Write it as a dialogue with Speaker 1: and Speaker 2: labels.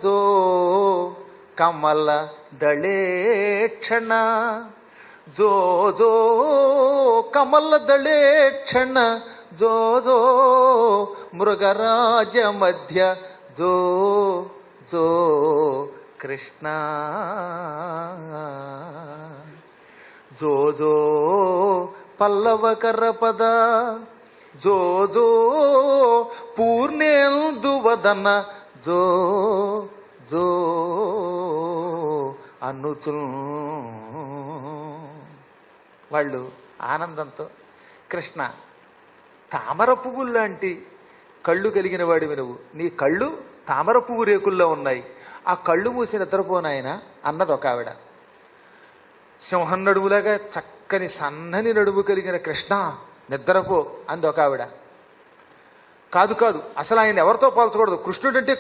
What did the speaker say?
Speaker 1: జో కమల దళేక్షణ జో జో కమల దళేక్షణ జో జో మృగరాజ మధ్య జో జో కృష్ణ జో జో పల్లవకర పద జో జో పూర్ణేందువదన జో జో అనుచు వాళ్ళు ఆనందంతో కృష్ణ తామర పువ్వులు లాంటి కళ్ళు కలిగిన వాడివి నువ్వు, నీ కళ్ళు తామర పువ్వు రేకుల్లో ఉన్నాయి, ఆ కళ్ళు మూసి నిద్రపోనాయన అన్నది ఒక ఆవిడ. సింహం నడుములాగా చక్కని సన్నని నడుము కలిగిన కృష్ణ నిద్రపో అంది ఒక ఆవిడ. కాదు కాదు, అసలు ఆయన ఎవరితో పోల్చకూడదు, కృష్ణుడంటే